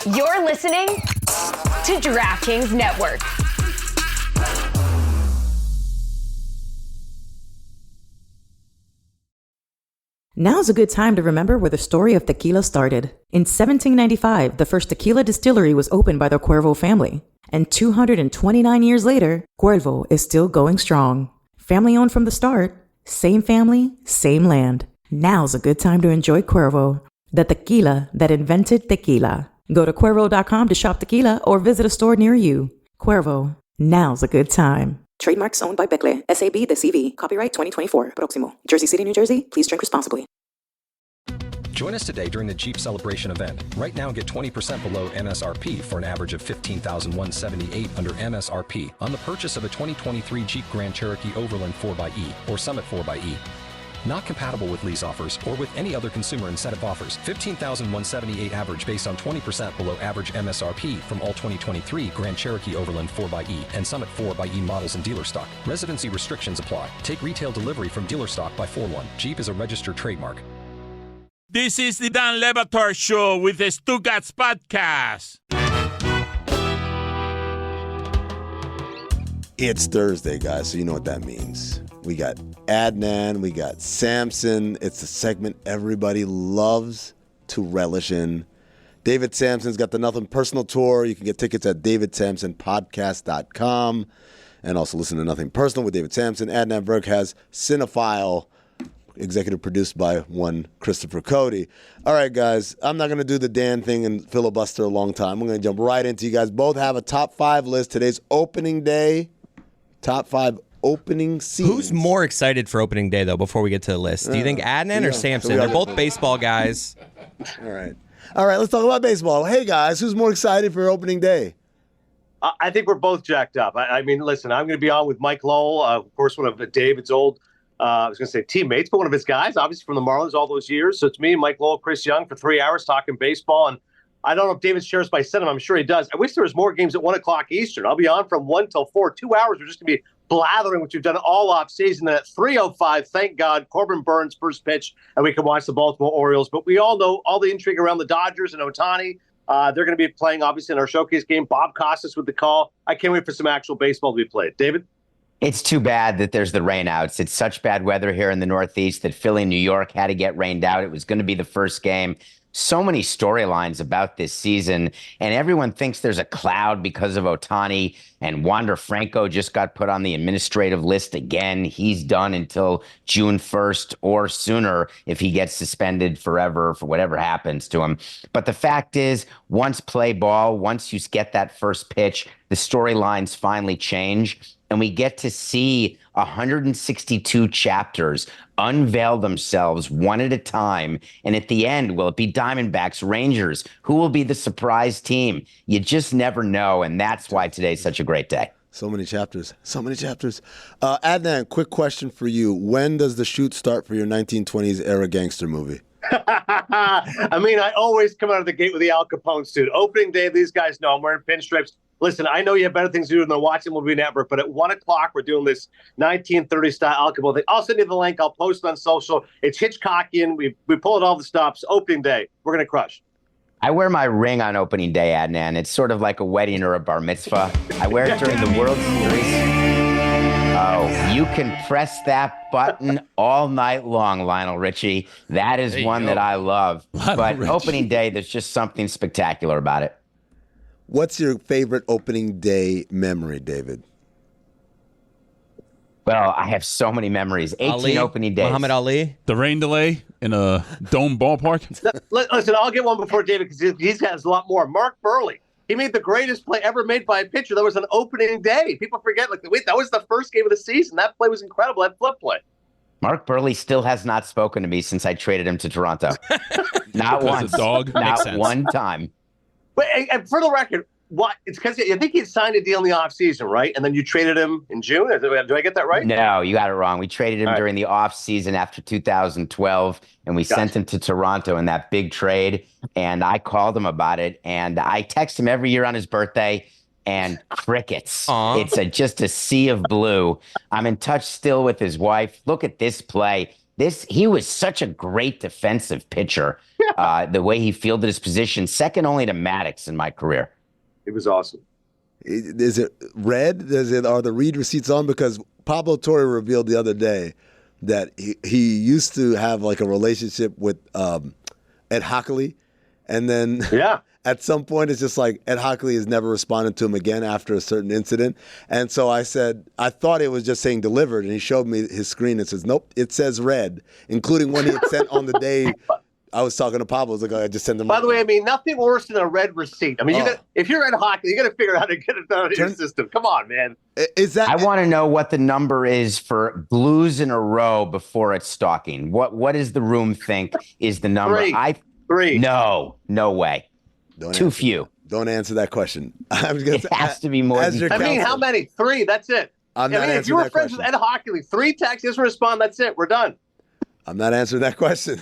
You're listening to DraftKings Network. Now's a good time to remember where the story of tequila started. In 1795, the first tequila distillery was opened by the Cuervo family. And 229 years later, Cuervo is still going strong. Family owned from the start, same family, same land. Now's a good time to enjoy Cuervo, the tequila that invented tequila. Go to Cuervo.com to shop tequila or visit a store near you. Cuervo, now's a good time. Trademarks owned by Becle, SAB the CV. Copyright 2024. Proximo. Jersey City, New Jersey. Please drink responsibly. Join us today during the Jeep Celebration event. Right now, get 20% below MSRP for an average of $15,178 under MSRP on the purchase of a 2023 Jeep Grand Cherokee Overland 4xE or Summit 4xE. Not compatible with lease offers or with any other consumer incentive offers. $15,178 average based on 20% below average MSRP from all 2023 Grand Cherokee Overland 4xE and Summit 4xE models in dealer stock. Residency restrictions apply. Take retail delivery from dealer stock by 4/1. Jeep is a registered trademark. This is the Dan Le Batard Show with the Stugotz podcast. It's Thursday, guys, so you know what that means. We got Adnan, we got Samson. It's a segment everybody loves to relish in. David Samson's got the Nothing Personal Tour. You can get tickets at davidsamsonpodcast.com and also listen to Nothing Personal with David Samson. Adnan Virk has Cinephile, executive produced by one Christopher Cody. All right, guys, I'm not going to do the Dan thing and filibuster a long time. I'm going to jump right into you guys. Both have a top 5 list. Today's opening day, top 5 opening scenes. Who's more excited for opening day, though, before we get to the list? Do you think Adnan or Samson? They're both baseball guys. All right, let's talk about baseball. Hey, guys, who's more excited for opening day? I think we're both jacked up. I mean, listen, I'm going to be on with Mike Lowell, of course, one of David's old, I was going to say teammates, but one of his guys, obviously from the Marlins all those years. So it's me, Mike Lowell, Chris Young for 3 hours talking baseball. And I don't know if David shares my sentiment. I'm sure he does. I wish there was more games at 1 o'clock Eastern. I'll be on from 1 till 4. 2 hours. We're just going to be blathering, which we've done all off season. And at 3:05, thank God, Corbin Burns' first pitch, and we can watch the Baltimore Orioles. But we all know all the intrigue around the Dodgers and Ohtani. They're going to be playing, obviously, in our showcase game. Bob Costas with the call. I can't wait for some actual baseball to be played. David? It's too bad that there's the rainouts. It's such bad weather here in the Northeast that Philly, New York had to get rained out. It was going to be the first game. So many storylines about this season, and everyone thinks there's a cloud because of Ohtani, and Wander Franco just got put on the administrative list again. He's done until June 1st or sooner if he gets suspended forever for whatever happens to him. But the fact is, once play ball, once you get that first pitch, the storylines finally change, and we get to see 162 chapters unveil themselves one at a time. And at the end, will it be Diamondbacks, Rangers? Who will be the surprise team? You just never know. And that's why today's such a great day. So many chapters. Adnan, quick question for you. When does the shoot start for your 1920s era gangster movie? I mean, I always come out of the gate with the Al Capone suit. Opening day, these guys know I'm wearing pinstripes. Listen, I know you have better things to do than watch the movie network, but at 1 o'clock, we're doing this 1930 style Al Capone thing. I'll send you the link. I'll post it on social. It's Hitchcockian. We pull it all the stops. Opening day, we're going to crush. I wear my ring on opening day, Adnan. It's sort of like a wedding or a bar mitzvah. I wear it during the World Series. Oh, you can press that button all night long, Lionel Richie. That is one that I love. But opening day, there's just something spectacular about it. What's your favorite opening day memory, David? Well, I have so many memories. 18 Ali, opening days. Muhammad Ali. The rain delay in a dome ballpark. Listen, I'll get one before David because he's got a lot more. Mark Burley. He made the greatest play ever made by a pitcher. That was an opening day. People forget, wait, that was the first game of the season. That play was incredible. That flip play. Mark Burley still has not spoken to me since I traded him to Toronto. Not once. Dog. Not one time. But and for the record, what? It's because I think he signed a deal in the offseason, right? And then you traded him in June? Do I get that right? No, you got it wrong. We traded him during the offseason after 2012, and we sent him to Toronto in that big trade. And I called him about it, and I text him every year on his birthday, and crickets. Aww. It's just a sea of blue. I'm in touch still with his wife. Look at this play. He was such a great defensive pitcher. The way he fielded his position, second only to Maddox in my career. It was awesome. Is it red? Are the read receipts on? Because Pablo Torre revealed the other day that he used to have like a relationship with Ed Hockley, and then at some point it's just like Ed Hockley has never responded to him again after a certain incident. And so I said, I thought it was just saying delivered, and he showed me his screen and says, nope, it says red, including when he had sent on the day I was talking to Pablo. I was like, I just sent them. By the way, I mean, nothing worse than a red receipt. I mean, if you're at hockey, you got to figure out how to get it out of your system. Come on, man. I want to know what the number is for blues in a row before it's stalking. What does the room think is the number? Three. No way. Too few. Don't answer that question. It has to be more than. I mean, how many? 3. That's it. If you were friends with Ed Hockley, 3 texts, just respond. That's it. We're done. I'm not answering that question.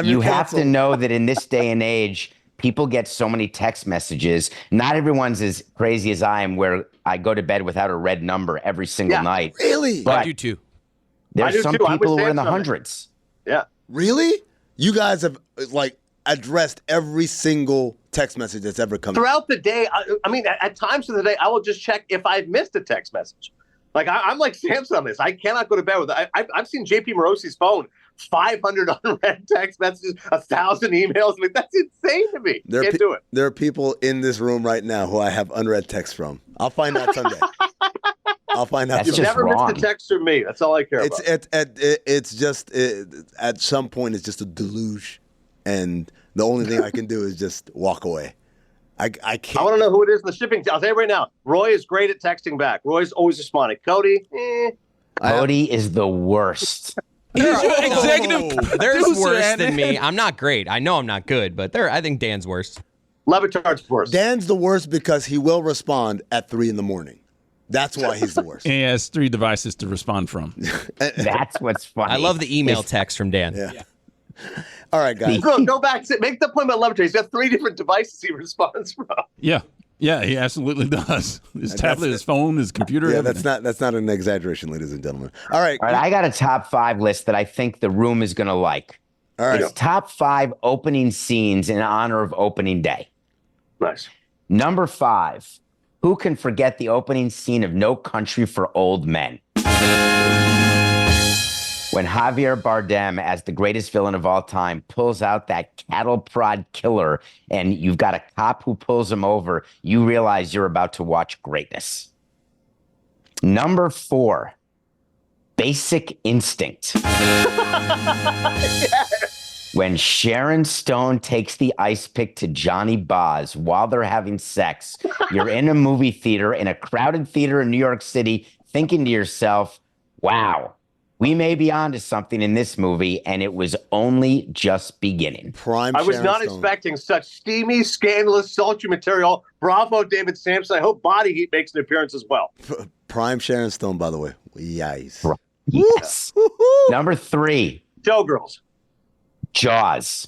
You have to know that in this day and age, people get so many text messages. Not everyone's as crazy as I am, where I go to bed without a red number every single night. Really? But I do too. There's some people who are in the hundreds. Yeah. Really? You guys have like addressed every single text message that's ever come throughout the day. I mean, at times of the day, I will just check if I've missed a text message. Like, I'm like Samson on this. I cannot go to bed with it. I've seen JP Morosi's phone, 500 unread text messages, 1,000 emails. I mean, that's insane to me. Can't do it. There are people in this room right now who I have unread texts from. I'll find out someday. I'll find out. You've never missed a text from me. That's all I care about. It's just at some point, it's just a deluge. And the only thing I can do is just walk away. I can't. I want to know who it is in the shipping. I'll tell you right now. Roy is great at texting back. Roy's always responding. Cody, Cody is the worst. Executive. There's worse than me. I'm not great. I know I'm not good, but I think Dan's worse. Levitard's worse. Dan's the worst because he will respond at 3 a.m. That's why he's the worst. He has 3 devices to respond from. That's what's funny. I love the email text from Dan. Yeah. All right, guys. Go back. Make the point about Levitard. He's got 3 different devices he responds from. Yeah, he absolutely does. His tablet, his phone, his computer. Yeah, everything. that's not an exaggeration, ladies and gentlemen. All right. I got a top 5 list that I think the room is going to like. All right. It's top 5 opening scenes in honor of opening day. Nice. Number 5. Who can forget the opening scene of No Country for Old Men? When Javier Bardem, as the greatest villain of all time, pulls out that cattle prod killer and you've got a cop who pulls him over, you realize you're about to watch greatness. Number 4, Basic Instinct. When Sharon Stone takes the ice pick to Johnny Boz while they're having sex, you're in a movie theater, in a crowded theater in New York City, thinking to yourself, wow, we may be onto something in this movie, and it was only just beginning. I was not expecting such steamy, scandalous, sultry material. Bravo, David Samson. I hope Body Heat makes an appearance as well. Prime Sharon Stone, by the way. Yes. Yes. Number 3. Showgirls. Jaws.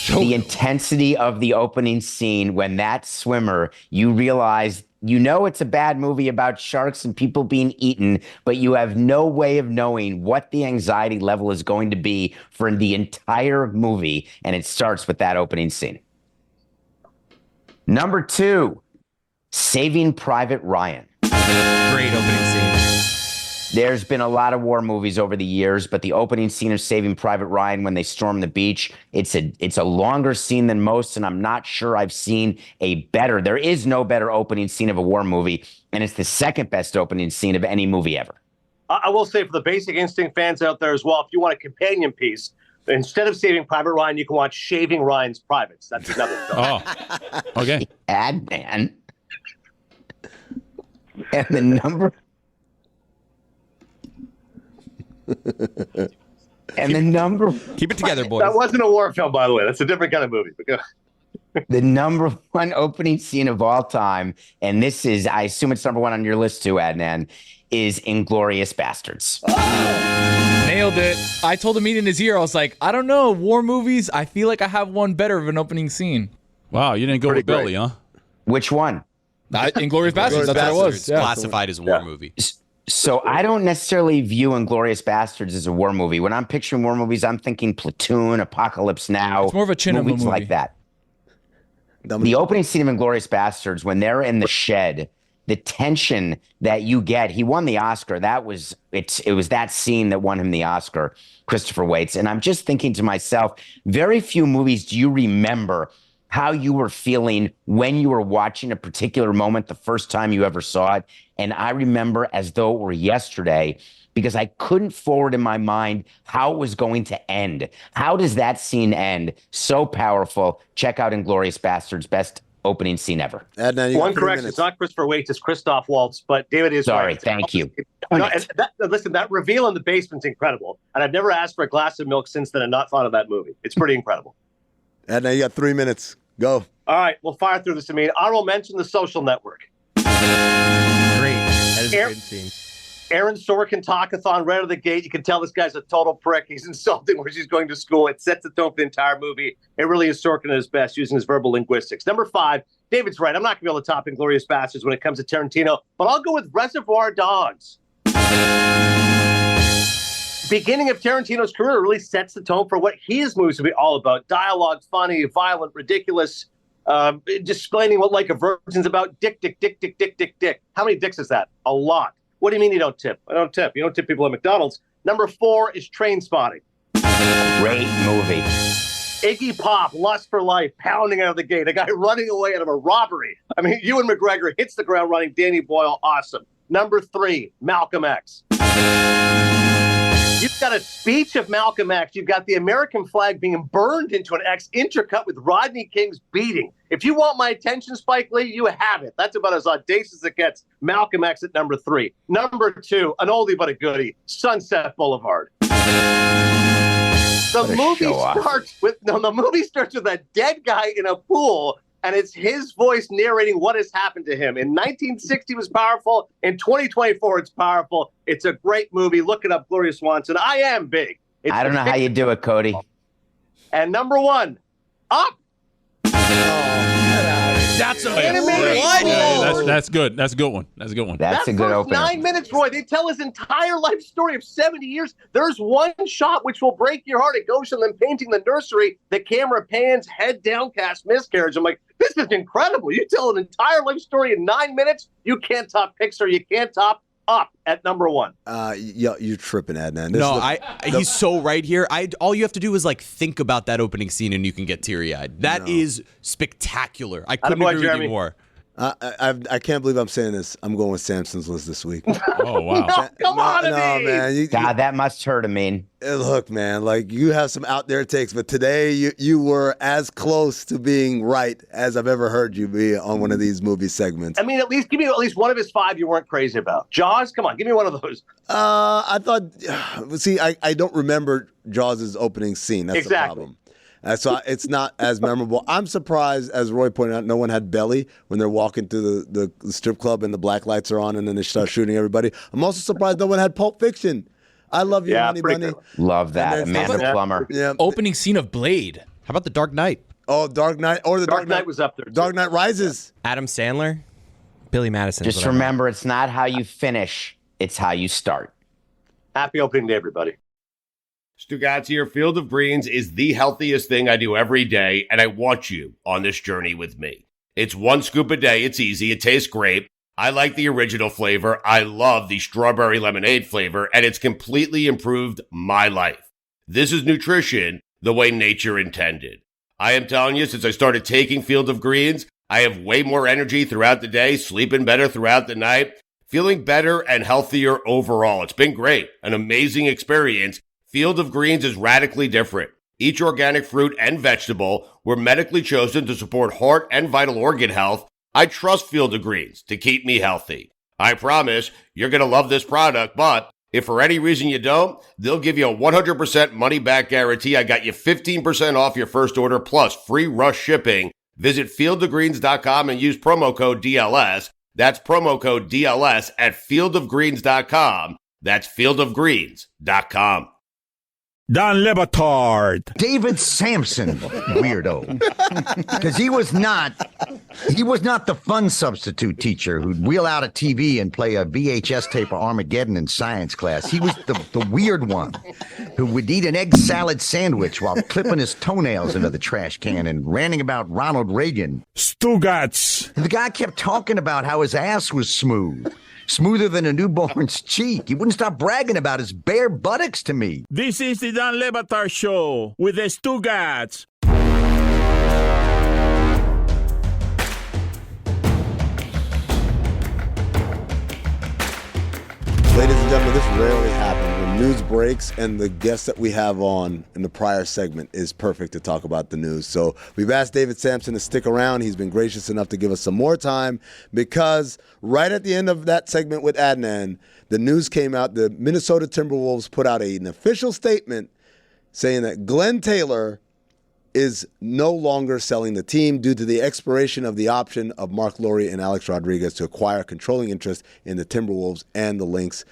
The intensity of the opening scene when that swimmer, you realize, you know it's a bad movie about sharks and people being eaten, but you have no way of knowing what the anxiety level is going to be for the entire movie, and it starts with that opening scene. Number 2, Saving Private Ryan. Great opening scene. There's been a lot of war movies over the years, but the opening scene of Saving Private Ryan when they storm the beach, it's a longer scene than most, and I'm not sure I've seen a better. There is no better opening scene of a war movie, and it's the second best opening scene of any movie ever. I will say for the Basic Instinct fans out there as well, if you want a companion piece, instead of Saving Private Ryan, you can watch Shaving Ryan's Privates. That's another film. Oh, okay. Adnan. And the number... Keep it together, boys. That wasn't a war film, by the way. That's a different kind of movie. The number 1 opening scene of all time, and this is, I assume it's number 1 on your list too, Adnan, is Inglourious Bastards. Nailed it. I told him in his ear, I was like, I don't know, war movies, I feel like I have one better of an opening scene. Wow, you didn't go with Billy, huh? Which one? Inglourious Bastards, that's what it was. It's classified as a war movie. So I don't necessarily view Inglourious Bastards as a war movie. When I'm picturing war movies, I'm thinking Platoon, Apocalypse Now. It's more of a Chinema movies movie. like that. The opening scene of Inglourious Bastards, when they're in the shed, the tension that you get. He won the Oscar. It was that scene that won him the Oscar, Christopher Waits. And I'm just thinking to myself, very few movies do you remember how you were feeling when you were watching a particular moment the first time you ever saw it. And I remember as though it were yesterday, because I couldn't forward in my mind how it was going to end. How does that scene end? So powerful. Check out Inglourious Bastards, best opening scene ever. Adnan, one correction, it's not Christopher Waits, it's Christoph Waltz, but David is sorry. right. Thank you. Listen, that reveal in the basement's incredible, and I've never asked for a glass of milk since then and not thought of that movie. It's pretty incredible. Adnan, you got 3 minutes. Go. All right, we'll fire through this. Honorable mention, The Social Network. Great. That is a good scene. Aaron Sorkin talkathon right out of the gate. You can tell this guy's a total prick. He's insulting where she's going to school. It sets the tone for the entire movie. It really is Sorkin at his best, using his verbal linguistics. Number 5, David's right. I'm not going to be able to top Inglourious Bastards when it comes to Tarantino, but I'll go with Reservoir Dogs. Beginning of Tarantino's career really sets the tone for what his movies will be all about. Dialogue, funny, violent, ridiculous, just explaining what Like a Virgin's about. Dick, dick, dick, dick, dick, dick, dick. How many dicks is that? A lot. What do you mean you don't tip? I don't tip. You don't tip people at McDonald's. Number 4 is Trainspotting. Great movie. Iggy Pop, Lust for Life, pounding out of the gate. A guy running away out of a robbery. I mean, Ewan McGregor hits the ground running. Danny Boyle, awesome. Number 3, Malcolm X. You've got a speech of Malcolm X. You've got the American flag being burned into an X, intercut with Rodney King's beating. If you want my attention, Spike Lee, you have it. That's about as audacious as it gets. Malcolm X at number 3. Number 2, an oldie but a goodie, Sunset Boulevard. The movie starts with a dead guy in a pool, and it's his voice narrating what has happened to him. In 1960, it was powerful. In 2024, it's powerful. It's a great movie. Look it up, Gloria Swanson. I am big. I don't know how you do it, Cody. And number 1, Up. That's a animated. Yeah, that's good. That's a good one. That's a good one. That's a good opener. 9 minutes, Roy. They tell his entire life story of 70 years. There's one shot which will break your heart. It goes from them painting the nursery. The camera pans, head downcast, miscarriage. I'm like, this is incredible. You tell an entire life story in 9 minutes. You can't top Pixar. You can't top Up at number 1. You're tripping, Adnan. He's so right here. All you have to do is think about that opening scene and you can get teary-eyed. That is spectacular. I couldn't agree with you more. I can't believe I'm saying this. I'm going with Samson's list this week. Oh, wow. No, come on, man. God, that must hurt. Look, man, you have some out there takes, but today you were as close to being right as I've ever heard you be on one of these movie segments. I mean, give me at least one of his 5 you weren't crazy about. Jaws, come on, give me one of those. I thought, I don't remember Jaws' opening scene. That's the problem. So it's not as memorable. I'm surprised, as Roy pointed out, no one had Belly when they're walking through the strip club and the black lights are on and then they start shooting everybody. I'm also surprised no one had Pulp Fiction. I love you, Money Money. Love that. Amanda Plummer. Yeah. Opening scene of Blade. How about The Dark Knight? Oh, Dark Knight. Or the Dark Knight was up there. Dark Knight Rises. Yeah. Adam Sandler. Billy Madison. Just remember, it's not how you finish, it's how you start. Happy opening day, everybody. Stugotz here. Field of Greens is the healthiest thing I do every day, and I want you on this journey with me. It's 1 scoop a day. It's easy. It tastes great. I like the original flavor. I love the strawberry lemonade flavor, and it's completely improved my life. This is nutrition the way nature intended. I am telling you, since I started taking Field of Greens, I have way more energy throughout the day, sleeping better throughout the night, feeling better and healthier overall. It's been great. An amazing experience. Field of Greens is radically different. Each organic fruit and vegetable were medically chosen to support heart and vital organ health. I trust Field of Greens to keep me healthy. I promise you're going to love this product, but if for any reason you don't, they'll give you a 100% money-back guarantee. I got you 15% off your first order plus free rush shipping. Visit fieldofgreens.com and use promo code DLS. That's promo code DLS at fieldofgreens.com. That's fieldofgreens.com. Dan Le Batard. David Samson, weirdo. Because he was not He was not the fun substitute teacher who'd wheel out a TV and play a VHS tape of Armageddon in science class. He was the weird one who would eat an egg salad sandwich while clipping his toenails into the trash can and ranting about Ronald Reagan. Stugotz. The guy kept talking about how his ass was smooth. Smoother than a newborn's cheek. He wouldn't stop bragging about his bare buttocks to me. This is the Dan Le Batard Show with the Stugotz. Ladies and gentlemen, this rarely happens. When news breaks and the guest that we have on in the prior segment is perfect to talk about the news. So we've asked David Samson to stick around. He's been gracious enough to give us some more time because right at the end of that segment with Adnan, the news came out. The Minnesota Timberwolves put out an official statement saying that Glen Taylor is no longer selling the team due to the expiration of the option of Marc and Alex Rodriguez to acquire controlling interest in the Timberwolves and the Lynx.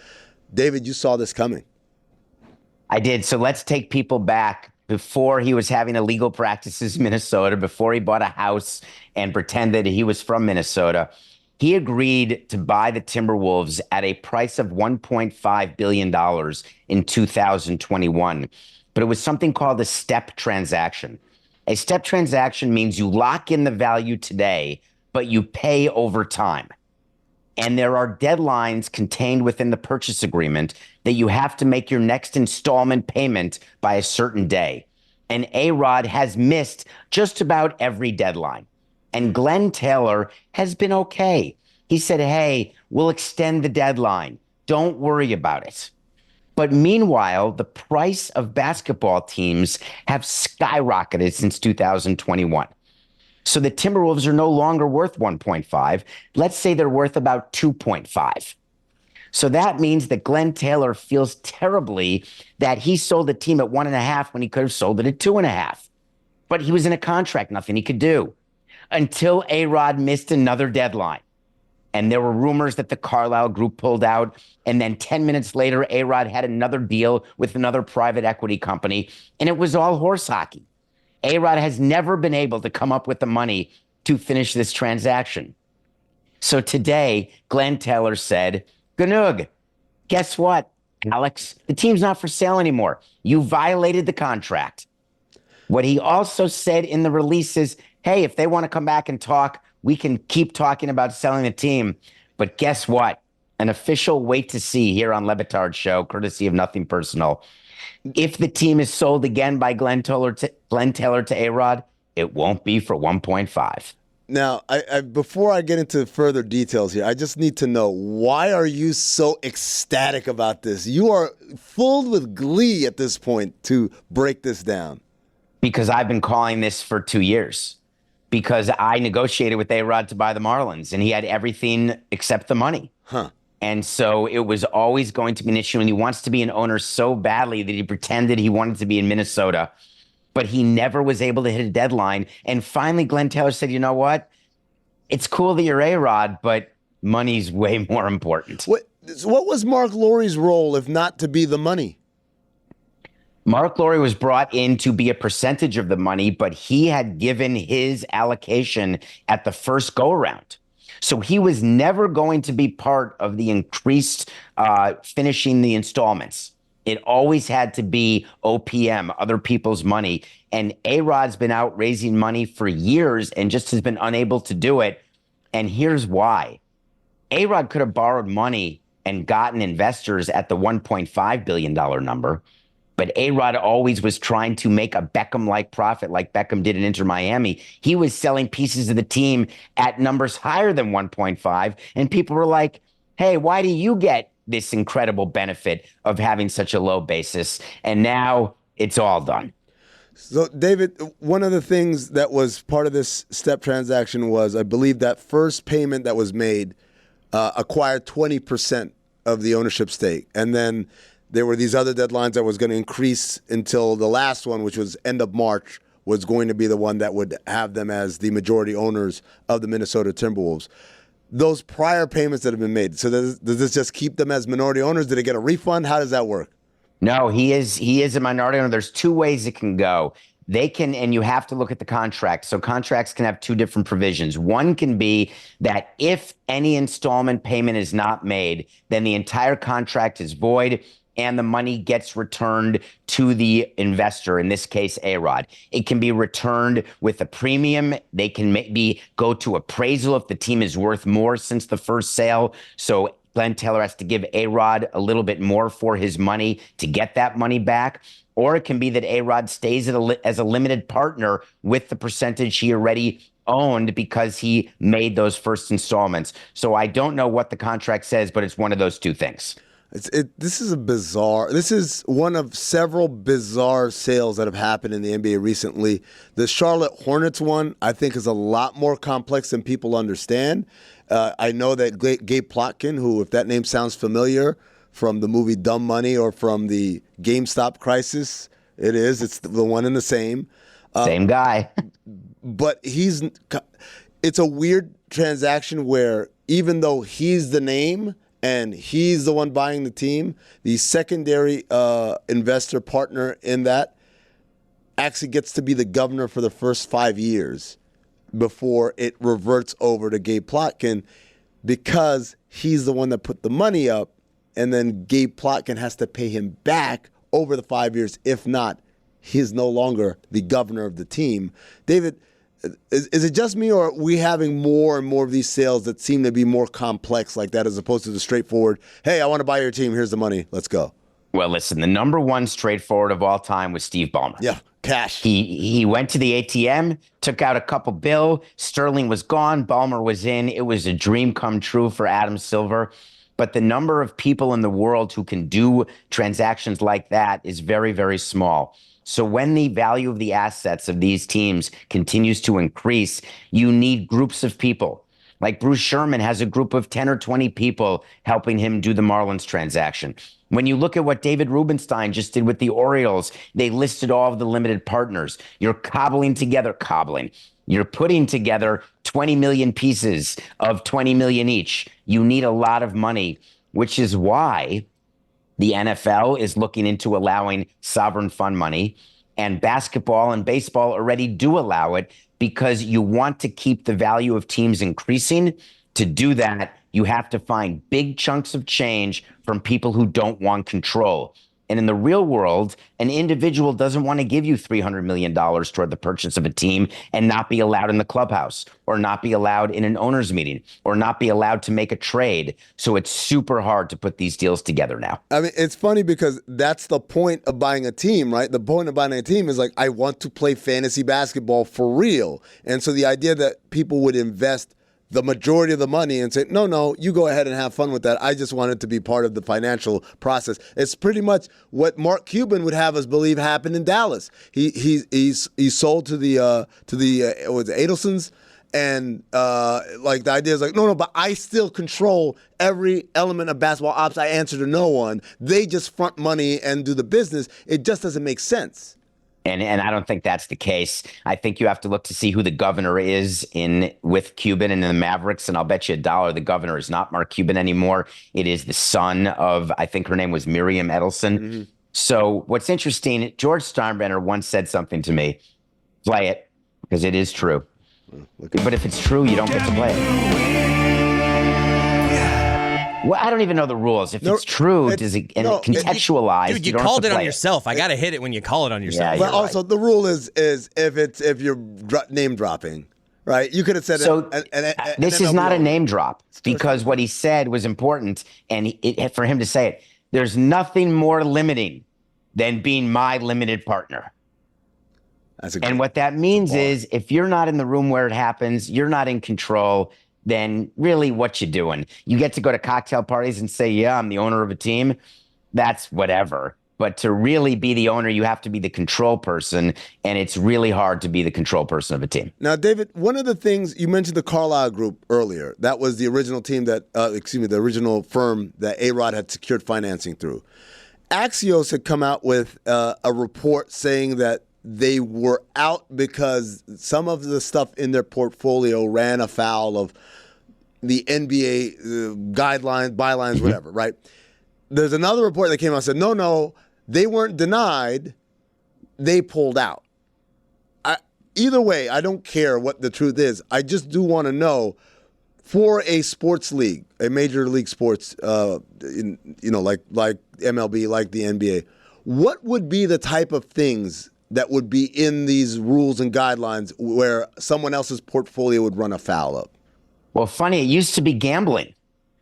David, you saw this coming. I did. So let's take people back before he was having illegal practices in Minnesota, before he bought a house and pretended he was from Minnesota. He agreed to buy the Timberwolves at a price of $1.5 billion in 2021. But it was something called a step transaction. A step transaction means you lock in the value today, but you pay over time. And there are deadlines contained within the purchase agreement that you have to make your next installment payment by a certain day. And A-Rod has missed just about every deadline. And Glen Taylor has been okay. He said, hey, we'll extend the deadline. Don't worry about it. But meanwhile, the price of basketball teams have skyrocketed since 2021. So the Timberwolves are no longer worth 1.5. Let's say they're worth about 2.5. So that means that Glen Taylor feels terribly that he sold the team at 1.5 when he could have sold it at 2.5. But he was in a contract, nothing he could do until A-Rod missed another deadline. And there were rumors that the Carlyle Group pulled out. And then 10 minutes later, A-Rod had another deal with another private equity company. And it was all horse hockey. A-Rod has never been able to come up with the money to finish this transaction. So today, Glen Taylor said, Ganug, guess what, Alex? The team's not for sale anymore. You violated the contract. What he also said in the release is, hey, if they want to come back and talk, we can keep talking about selling the team. But guess what? An official wait to see here on Le Batard Show, courtesy of Nothing Personal. If the team is sold again by Glen Taylor to A-Rod, it won't be for 1.5. Now, before I get into further details here, I just need to know, why are you so ecstatic about this? You are filled with glee at this point to break this down. Because I've been calling this for 2 years. Because I negotiated with A-Rod to buy the Marlins, and he had everything except the money. Huh. And so it was always going to be an issue, and he wants to be an owner so badly that he pretended he wanted to be in Minnesota, but he never was able to hit a deadline. And finally, Glen Taylor said, you know what? It's cool that you're A-Rod, but money's way more important. What was Marc Lore's role, if not to be the money? Marc Lore was brought in to be a percentage of the money, but he had given his allocation at the first go-around. So he was never going to be part of the increased finishing the installments. It always had to be OPM, other people's money. And A-Rod's been out raising money for years and just has been unable to do it. And here's why. A-Rod could have borrowed money and gotten investors at the $1.5 billion number. But A-Rod always was trying to make a Beckham-like profit like Beckham did in Inter Miami. He was selling pieces of the team at numbers higher than 1.5. And people were like, hey, why do you get this incredible benefit of having such a low basis? And now it's all done. So, David, one of the things that was part of this step transaction was, I believe, that first payment that was made acquired 20% of the ownership stake. And then there were these other deadlines that was going to increase until the last one, which was end of March, was going to be the one that would have them as the majority owners of the Minnesota Timberwolves. Those prior payments that have been made, so does this just keep them as minority owners? Did they get a refund? How does that work? No, he is a minority owner. There's two ways it can go. they can, and you have to look at the contract. So contracts can have two different provisions. One can be that if any installment payment is not made, then the entire contract is void and the money gets returned to the investor, in this case, A-Rod. It can be returned with a premium. They can maybe go to appraisal if the team is worth more since the first sale. So Glen Taylor has to give A-Rod a little bit more for his money to get that money back. Or it can be that A-Rod stays as a limited partner with the percentage he already owned because he made those first installments. So I don't know what the contract says, but it's one of those two things. This is one of several bizarre sales that have happened in the NBA recently. The Charlotte Hornets one, I think, is a lot more complex than people understand. I know that Gabe Plotkin, who, if that name sounds familiar, from the movie Dumb Money or from the GameStop crisis, it is. It's the one and the same. Same guy. But it's a weird transaction where even though he's the name and he's the one buying the team, the secondary investor partner in that actually gets to be the governor for the first 5 years before it reverts over to Gabe Plotkin because he's the one that put the money up, and then Gabe Plotkin has to pay him back over the 5 years. If not, he's no longer the governor of the team. David, is it just me, or are we having more and more of these sales that seem to be more complex like that as opposed to the straightforward, hey, I want to buy your team, here's the money, let's go? Well, listen, the number one straightforward of all time was Steve Ballmer. Yeah, cash. He went to the ATM, took out a couple bill, Sterling was gone, Ballmer was in. It was a dream come true for Adam Silver. But the number of people in the world who can do transactions like that is very, very small. So when the value of the assets of these teams continues to increase, you need groups of people. Like Bruce Sherman has a group of 10 or 20 people helping him do the Marlins transaction. When you look at what David Rubenstein just did with the Orioles, they listed all of the limited partners. You're You're putting together 20 million pieces of 20 million each. You need a lot of money, which is why the NFL is looking into allowing sovereign fund money, and basketball and baseball already do allow it because you want to keep the value of teams increasing. To do that, you have to find big chunks of change from people who don't want control. And in the real world, an individual doesn't want to give you $300 million toward the purchase of a team and not be allowed in the clubhouse, or not be allowed in an owner's meeting, or not be allowed to make a trade. So it's super hard to put these deals together now. I mean, it's funny because that's the point of buying a team, right? The point of buying a team is like, I want to play fantasy basketball for real. And so the idea that people would invest the majority of the money and say, no, you go ahead and have fun with that. I just want it to be part of the financial process. It's pretty much what Mark Cuban would have us believe happened in Dallas. He sold to the Adelsons, and like the idea is like, no, but I still control every element of basketball ops. I answer to no one. They just front money and do the business. It just doesn't make sense. And I don't think that's the case. I think you have to look to see who the governor is with Cuban and the Mavericks. And I'll bet you $1 the governor is not Mark Cuban anymore. It is the son of, I think her name was Miriam Edelson. Mm-hmm. So what's interesting, George Steinbrenner once said something to me, play it, because it is true. But if it's true, you don't get to play it. Well, I don't even know the rules. If it's true, does it contextualized? Dude, you called it on yourself. I gotta hit it when you call it on yourself. Yeah, but also the rule is if you're name dropping, right? You could have said so. This is not a name drop because what he said was important, and for him to say it, there's nothing more limiting than being my limited partner. And what that means is, if you're not in the room where it happens, you're not in control. Then really what you doing? You get to go to cocktail parties and say, yeah, I'm the owner of a team. That's whatever. But to really be the owner, you have to be the control person. And it's really hard to be the control person of a team. Now, David, one of the things you mentioned, the Carlyle Group earlier, that was the original team the original firm that A-Rod had secured financing through. Axios had come out with a report saying that they were out because some of the stuff in their portfolio ran afoul of the NBA guidelines, bylines, whatever, right? There's another report that came out and said, no, they weren't denied. They pulled out. either way, I don't care what the truth is. I just do want to know, for a sports league, a major league sports, like MLB, like the NBA, what would be the type of things that would be in these rules and guidelines where someone else's portfolio would run afoul of? Well, funny, it used to be gambling.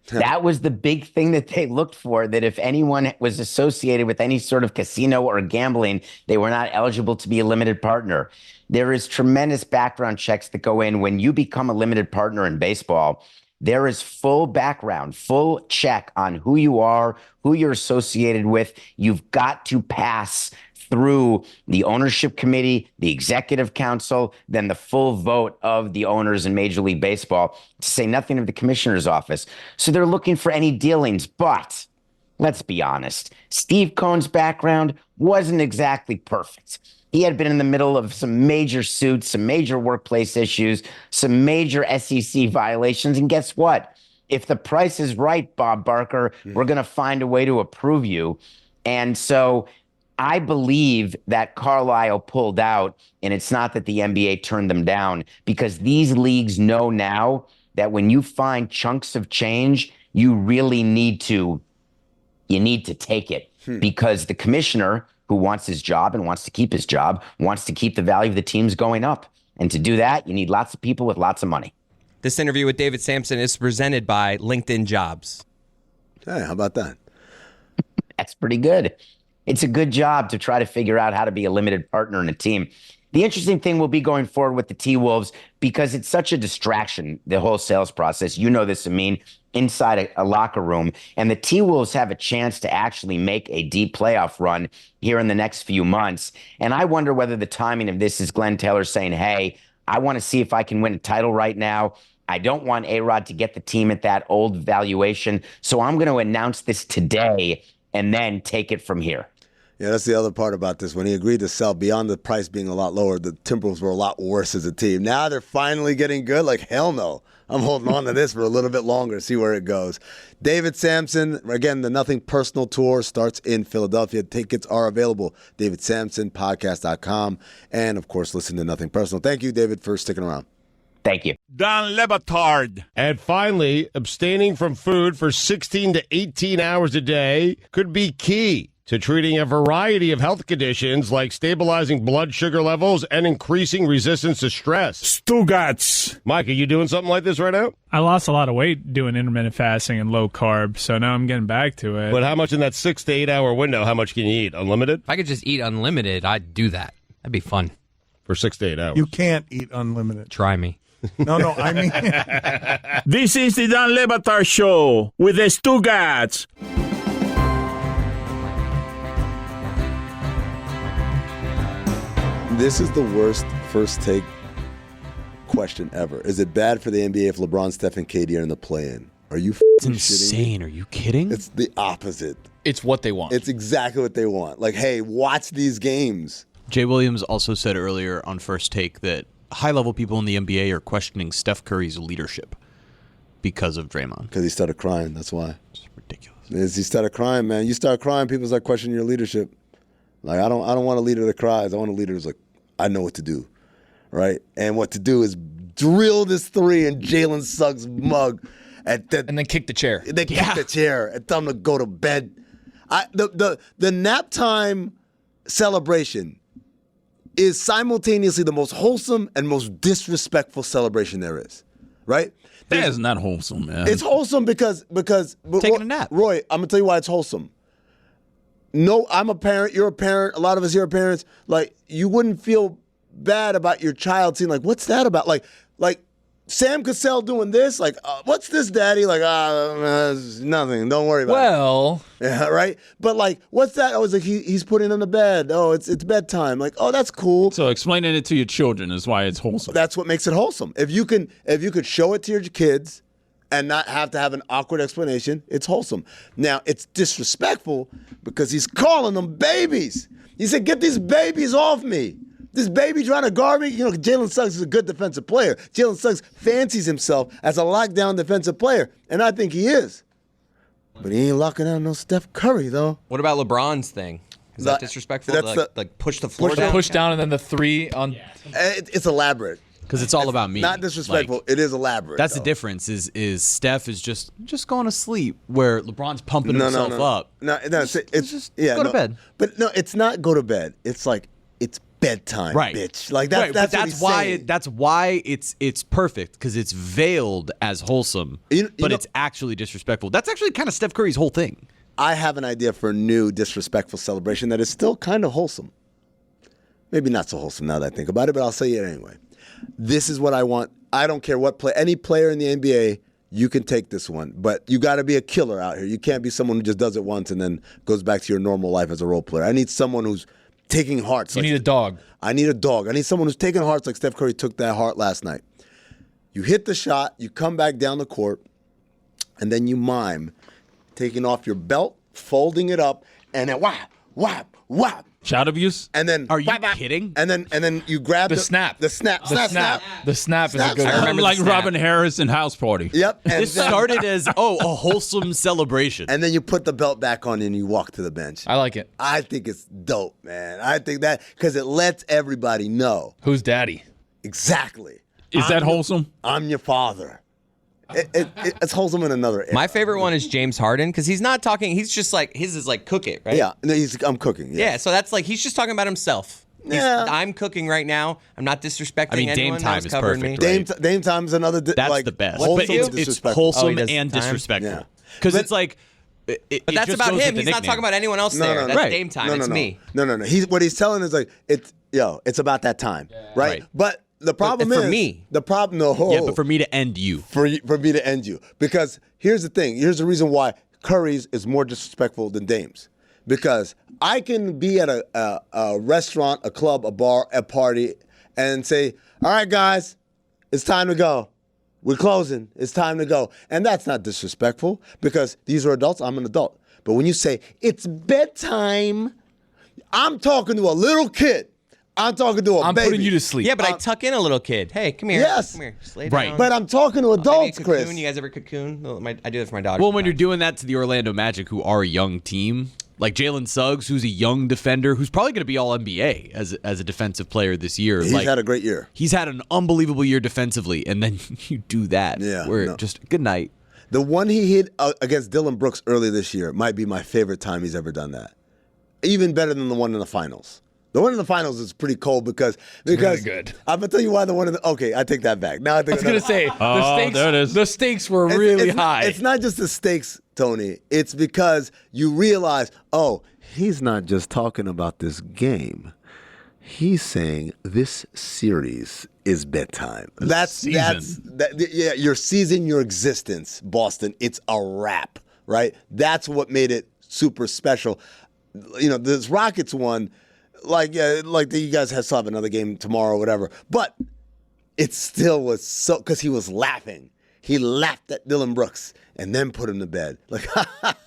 That was the big thing that they looked for, that if anyone was associated with any sort of casino or gambling, they were not eligible to be a limited partner. There is tremendous background checks that go in when you become a limited partner in baseball. There is full background, full check on who you are, who you're associated with. You've got to pass through the ownership committee, the executive council, then the full vote of the owners in Major League Baseball, to say nothing of the commissioner's office. So they're looking for any dealings. But let's be honest, Steve Cohen's background wasn't exactly perfect. He had been in the middle of some major suits, some major workplace issues, some major SEC violations. And guess what? If the price is right, Bob Barker, we're going to find a way to approve you. And so I believe that Carlisle pulled out, and it's not that the NBA turned them down, because these leagues know now that when you find chunks of change, you really need to take it, because the commissioner, who wants his job and wants to keep his job, wants to keep the value of the teams going up. And to do that, you need lots of people with lots of money. This interview with David Samson is presented by LinkedIn Jobs. Hey, how about that? That's pretty good. It's a good job to try to figure out how to be a limited partner in a team. The interesting thing will be going forward with the T-Wolves, because it's such a distraction, the whole sales process. You know this, Amin, inside a locker room. And the T-Wolves have a chance to actually make a deep playoff run here in the next few months. And I wonder whether the timing of this is Glen Taylor saying, hey, I want to see if I can win a title right now. I don't want A-Rod to get the team at that old valuation. So I'm going to announce this today and then take it from here. Yeah, that's the other part about this. When he agreed to sell, beyond the price being a lot lower, the Timberwolves were a lot worse as a team. Now they're finally getting good. Like, hell no. I'm holding on to this for a little bit longer, see where it goes. David Samson, again, the Nothing Personal Tour starts in Philadelphia. Tickets are available. DavidSamsonPodcast.com. And, of course, listen to Nothing Personal. Thank you, David, for sticking around. Thank you. Dan Le Batard. And finally, abstaining from food for 16 to 18 hours a day could be key to treating a variety of health conditions like stabilizing blood sugar levels and increasing resistance to stress. Stugotz. Mike, are you doing something like this right now? I lost a lot of weight doing intermittent fasting and low carb, so now I'm getting back to it. But how much in that 6 to 8 hour window, how much can you eat? Unlimited? If I could just eat unlimited, I'd do that. That'd be fun. For 6 to 8 hours. You can't eat unlimited. Try me. No, I mean... This is the Dan Le Batard Show with the Stugotz. This is the worst first take question ever. Is it bad for the NBA if LeBron, Steph, and KD are in the play-in? Are you It's insane. Me? Are you kidding? It's the opposite. It's what they want. It's exactly what they want. Like, hey, watch these games. Jay Williams also said earlier on First Take that high-level people in the NBA are questioning Steph Curry's leadership because of Draymond. Because he started crying. That's why. It's ridiculous. He started crying, man. You start crying, people start questioning your leadership. Like, I don't want a leader that cries. I want a leader who's like, I know what to do, right? And what to do is drill this three in Jalen Suggs' mug, and then kick the chair. Then kick the chair and tell him to go to bed. The nap time celebration is simultaneously the most wholesome and most disrespectful celebration there is, right? That is not wholesome, man. It's wholesome because taking a nap. Roy, I'm gonna tell you why it's wholesome. No, I'm a parent. You're a parent. A lot of us here are parents. Like, you wouldn't feel bad about your child seeing, like, what's that about? Like Sam Cassell doing this. Like, what's this, Daddy? Like, it's nothing. Don't worry about it. Well, yeah, right. But like, what's that? Oh, it's like he's putting him to bed. Oh, it's bedtime. Like, oh, that's cool. So explaining it to your children is why it's wholesome. That's what makes it wholesome. If you could show it to your kids and not have to have an awkward explanation, it's wholesome. Now, it's disrespectful because he's calling them babies. He said, get these babies off me. This baby trying to guard me. You know, Jalen Suggs is a good defensive player. Jalen Suggs fancies himself as a lockdown defensive player, and I think he is. But he ain't locking down no Steph Curry, though. What about LeBron's thing? Is that disrespectful? Like push the floor down? Push down and then the three on. It's elaborate. Because it's all about me. Not disrespectful. It is elaborate. That's the difference. Is Steph is just going to sleep, where LeBron's pumping himself up. No, it's just go to bed. But no, it's not go to bed. It's like it's bedtime, right, bitch. Like that's right, that's why that's why it's perfect, because it's veiled as wholesome, but it's actually disrespectful. That's actually kind of Steph Curry's whole thing. I have an idea for a new disrespectful celebration that is still kind of wholesome. Maybe not so wholesome now that I think about it, but I'll say it anyway. This is what I want. I don't care what any player in the NBA, you can take this one, but you got to be a killer out here. You can't be someone who just does it once and then goes back to your normal life as a role player. I need someone who's taking hearts. You need a dog. I need a dog. I need someone who's taking hearts like Steph Curry took that heart last night. You hit the shot, you come back down the court, and then you mime taking off your belt, folding it up, and then whap, whap, whap. Child abuse? And then are you kidding? And then you grab the snap. The snap. The snap is a good. I remember like Robin Harris in House Party. Yep. And this started as a wholesome celebration. And then you put the belt back on and you walk to the bench. I like it. I think it's dope, man. I think that because it lets everybody know who's daddy. Exactly. Is that wholesome? I'm your father. It's wholesome in another area. My favorite one is James Harden, because he's not talking. He's just like, his is like cook it, right? Yeah, no, I'm cooking. Yeah, so that's like, he's just talking about himself. I'm cooking right now. I'm not disrespecting anyone. Dame time is perfect. Right? Dame time is another. That's the best. But it's wholesome and disrespectful. Because it's like. But that's about him. He's not talking about anyone else there. That's Dame time. It's me. No. What he's telling is like it's about that time, right? But the problem is for me. The problem, but for me to end you. For me to end you, because here's the thing. Here's the reason why Curry's is more disrespectful than Dame's, because I can be at a restaurant, a club, a bar, a party, and say, "All right, guys, it's time to go. We're closing. It's time to go," and that's not disrespectful because these are adults. I'm an adult. But when you say it's bedtime, I'm talking to a little kid. I'm talking to a baby. I'm putting you to sleep. Yeah, but I tuck in a little kid. Hey, come here. Yes. Come here. Just lay Right. down. But I'm talking to adults, Maybe a Chris. cocoon. You guys ever cocoon? I do that for my daughter. Well, when you're doing that to the Orlando Magic, who are a young team, like Jalen Suggs, who's a young defender, who's probably going to be all NBA as a defensive player this year. He's had a great year. He's had an unbelievable year defensively, and then you do that. Yeah. Just good night. The one he hit against Dylan Brooks earlier this year might be my favorite time he's ever done that. Even better than the one in the finals. The one in the finals is pretty cold because really good. I'm gonna tell you why the one in the I take that back. Now I was gonna say the stakes were really high. It's not just the stakes, Tony. It's because you realize, he's not just talking about this game. He's saying this series is bedtime. Your season, your existence, Boston. It's a wrap, right? That's what made it super special. This Rockets one. You guys still have another game tomorrow or whatever. But it still was so, because he was laughing. He laughed at Dylan Brooks and then put him to bed.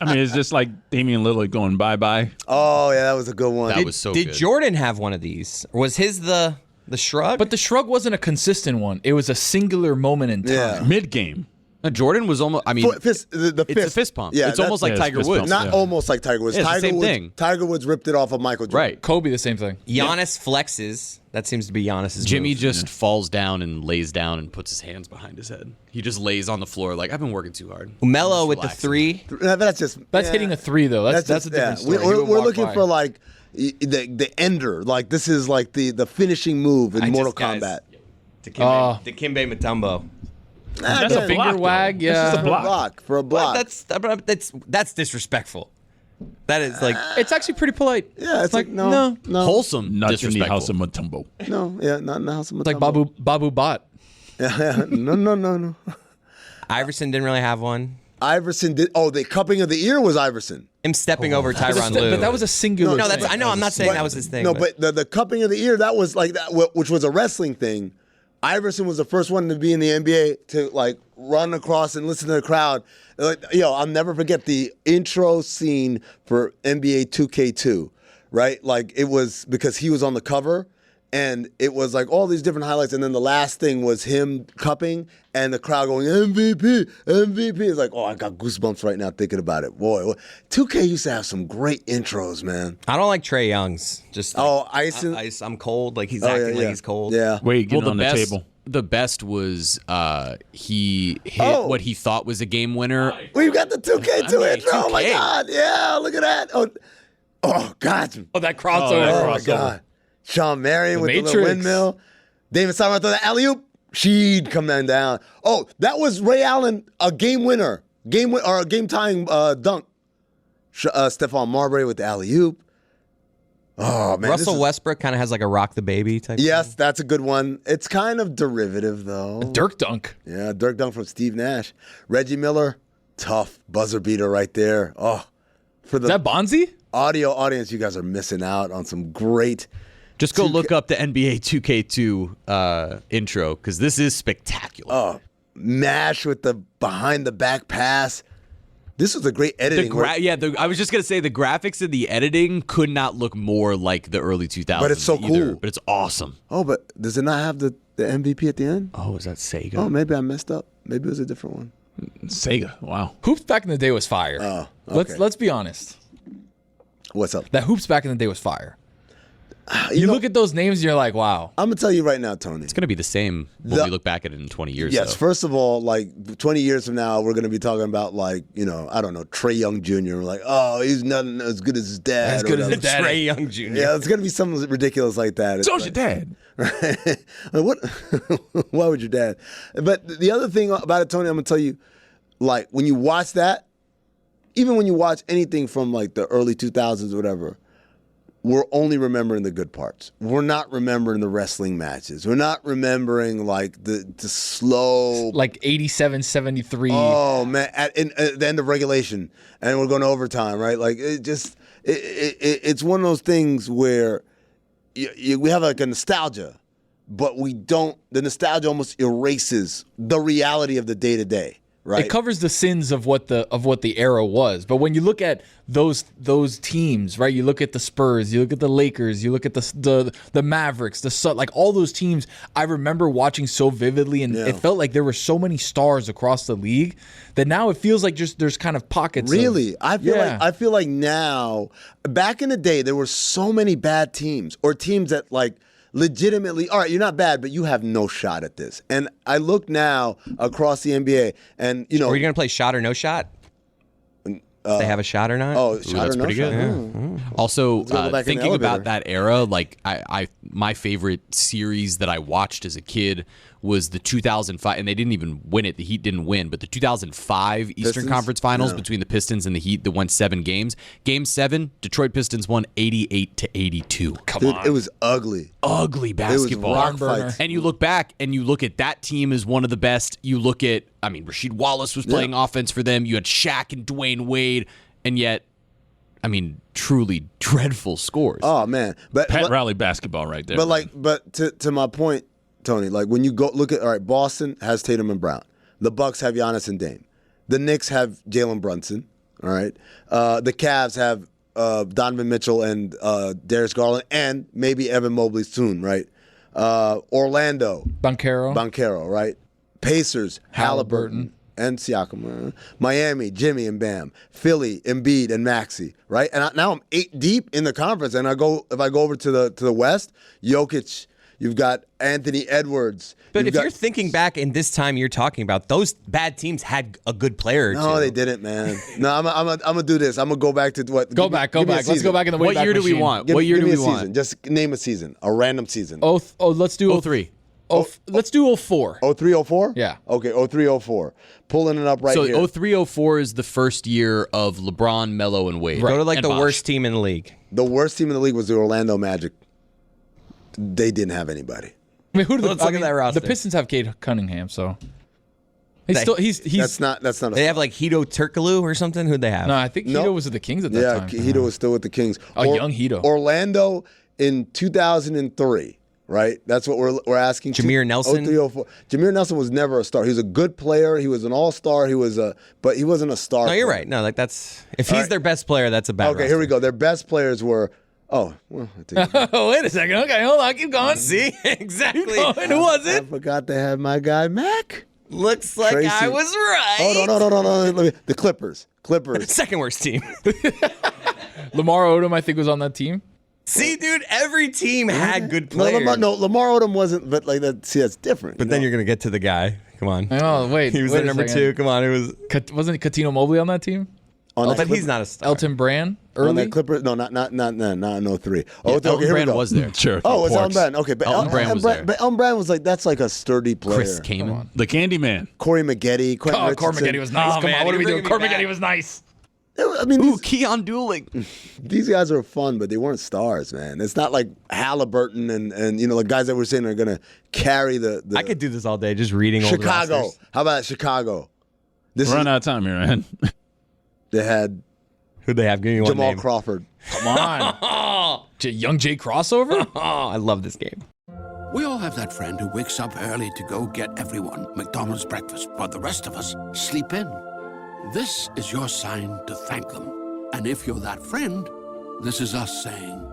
It's just like Damian Lillard going bye-bye. Oh, yeah, that was a good one. That was so good. Did Jordan have one of these? Or was his the shrug? But the shrug wasn't a consistent one. It was a singular moment in time. Yeah. Mid-game. Jordan was almost. The fist. It's a fist pump. Yeah, it's almost like Tiger Woods. Not almost like Tiger Woods. Yeah, it's Tiger the same Woods, thing. Tiger Woods ripped it off of Michael Jordan. Right. Kobe, the same thing. Giannis flexes. That seems to be Giannis's Jimmy move. just falls down and lays down and puts his hands behind his head. He just lays on the floor like, I've been working too hard. Melo with the three. That's hitting a three, though. That's a different story. We're looking for the ender. Like this is like the finishing move in Mortal Kombat. Dikembe Mutombo. That's a finger wag. Yeah, that's just a block for a block. That's disrespectful. That is like it's actually pretty polite. Yeah, it's like no. Wholesome, not disrespectful. in the House of Mutombo. No, yeah, not in the House of Mutombo. It's like Babu Bot. Yeah, no. Iverson didn't really have one. Iverson did. Oh, the cupping of the ear was Iverson. Him stepping over Tyronn Lue. But that was a singular. No, thing. I know. I'm not saying that was his thing. No, but the cupping of the ear, that was like that, which was a wrestling thing. Iverson was the first one to be in the NBA to run across and listen to the crowd. I'll never forget the intro scene for NBA 2K2, right? It was because he was on the cover And it was like all these different highlights. And then the last thing was him cupping and the crowd going, MVP, MVP. It's like, oh, I got goosebumps right now thinking about it. Boy, 2K used to have some great intros, man. I don't like Trae Young's. Just like, ice. I'm cold. Like he's acting like he's cold. Yeah. Wait, get on the table. The best was he hit what he thought was a game winner. We've got the 2K2 intro. Oh, my God. Yeah, look at that. Oh God. Oh, that crossover. Oh, my God. Sean Marion with the little windmill. David Simon throw the alley-oop. She'd come down. Oh, that was Ray Allen, a game winner. Or a game-tying dunk. Stephon Marbury with the alley-oop. Oh, man. Russell Westbrook kind of has like a rock the baby type Yes, thing. that's a good one. It's kind of derivative, though. A Dirk dunk. Yeah, Dirk dunk from Steve Nash. Reggie Miller, tough buzzer beater right there. Oh, Is that Bonzi? Audio audience, you guys are missing out on some great. Just go look up the NBA 2K2 intro because this is spectacular. Oh, Nash with the behind the back pass. This was a great editing. I was just gonna say the graphics and the editing could not look more like the early 2000s. But it's so cool. But it's awesome. Oh, but does it not have the MVP at the end? Oh, is that Sega? Oh, maybe I messed up. Maybe it was a different one. Sega. Wow. Hoops back in the day was fire. Oh, okay. Let's be honest. What's up? That hoops back in the day was fire. You look at those names and you're like, wow. I'm going to tell you right now, Tony. It's going to be the same when we look back at it in 20 years. Yes, though. first of all, like 20 years from now, we're going to be talking about like, I don't know, Trae Young Jr. We're like, oh, he's not as good as his dad. As good as his dad. Trae Young Jr. Yeah, it's going to be something ridiculous like that. So's your dad. Right? What? Why would your dad? But the other thing about it, Tony, I'm going to tell you, like when you watch that, even when you watch anything from like the early 2000s or whatever, we're only remembering the good parts. We're not remembering the wrestling matches. We're not remembering like the slow, like 87, 73. Oh man, at the end of regulation, and we're going to overtime, right? Like it's one of those things where we have like a nostalgia, but we don't. The nostalgia almost erases the reality of the day to day. Right. It covers the sins of what the era was. But when you look at those teams, right? You look at the Spurs, you look at the Lakers, you look at the Mavericks, the Sun, like all those teams. I remember watching so vividly, and it felt like there were so many stars across the league that now it feels like just there's kind of pockets. Really, I feel like now. Back in the day, there were so many bad teams or teams that like. Legitimately, all right, you're not bad, but you have no shot at this. And I look now across the NBA, and Are you going to play shot or no shot? They have a shot or not? Oh, shot that's or no pretty shot? good. Yeah. Also, thinking about that era, like my favorite series that I watched as a kid was the 2005, and they didn't even win it. The Heat didn't win, but the 2005 Eastern Conference Finals between the Pistons and the Heat that won 7 games. Game 7, Detroit Pistons won 88-82. Come on, it was ugly. Ugly basketball. It was rock fights. And you look back and you look at that team as one of the best. You look at, Rasheed Wallace was playing offense for them. You had Shaq and Dwayne Wade, and yet, truly dreadful scores. Oh man, but Pat Riley basketball right there. But to my point, Tony, like when you go look at, all right, Boston has Tatum and Brown. The Bucks have Giannis and Dame. The Knicks have Jalen Brunson. All right. The Cavs have Donovan Mitchell and Darius Garland and maybe Evan Mobley soon, right? Orlando. Banchero, right? Pacers, Halliburton. And Siakam. Miami, Jimmy and Bam. Philly, Embiid and Maxey, right? And now I'm 8 deep in the conference, and if I go over to the West, Jokic. You've got Anthony Edwards. But you're thinking back in this time you're talking about, those bad teams had a good player or two. No, they didn't, man. No, I'm gonna do this. I'm gonna go back to what. Go back. Let's go back in the way back. What year do we want? What year do we want? Just name a season, a random season. Let's do 03. Let's do 04. 03, 04? Yeah. Okay, 03, 04. Pulling it up right here. So 03, 04 is the first year of LeBron, Melo, and Wade. Right. Go to like and the Bosh. worst team in the league. The worst team in the league was the Orlando Magic. They didn't have anybody. Let's look at that roster. The Pistons have Cade Cunningham, so he's That's not. They have like Hito Turkoglu or something. Who'd they have? No, I think Hito was with the Kings at that time. Yeah, Hito was still with the Kings. Young Hito. Orlando in 2003. Right, that's what we're asking. Jameer Nelson. 03, 04. Jameer Nelson was never a star. He was a good player. He was an all-star. But he wasn't a star. No, you're player. right. No, like if he's their best player, that's a bad. Okay, here we go. Their best players were Oh, well, I take it. Oh, wait a second. Okay, hold on. Keep going. See? Exactly. Keep going. Who was I it? forgot they had my guy Mac. Looks like Tracy. I was right. Hold on. The Clippers. Second worst team. Lamar Odom, I think, was on that team. See, dude, every team had good players. Lamar Odom wasn't, but like that. See, that's different. But then you're gonna get to the guy. Come on. Oh, wait. He was wait at a number second. 2. Come on, it was. Wasn't Katino Mobley on that team? But he's not a star. Elton Brand early. On that Clippers? No, not in 03. Yeah, Elton Brand was there. Sure. Oh, it's Elton Brand. Okay, but Elton Brand was there. But Elton Brand was like that's like a sturdy player. Chris Kaman. The Candyman. Corey Maggette. Quentin Corey Richardson. Maggette was nice. Come on, what are we doing? Corey Maggette was nice. I mean, Ooh, Keon Dooling. these guys are fun, but they weren't stars, man. It's not like Halliburton and the guys that we're saying are going to carry the. I could do this all day, just reading old Chicago. rosters. How about Chicago? We're running out of time here, man. They had Who'd they have? Give me one Jamal name. Crawford. Come on. Young Jay crossover? Oh, I love this game. We all have that friend who wakes up early to go get everyone McDonald's breakfast, while the rest of us sleep in. This is your sign to thank them. And if you're that friend, this is us saying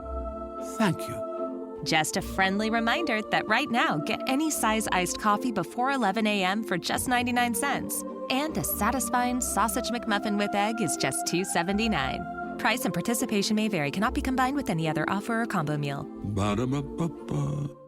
thank you. Just a friendly reminder that right now, get any size iced coffee before 11 a.m. for just 99 cents. And a satisfying sausage McMuffin with egg is just $2.79. Price and participation may vary. Cannot be combined with any other offer or combo meal. Ba-da-ba-ba-ba.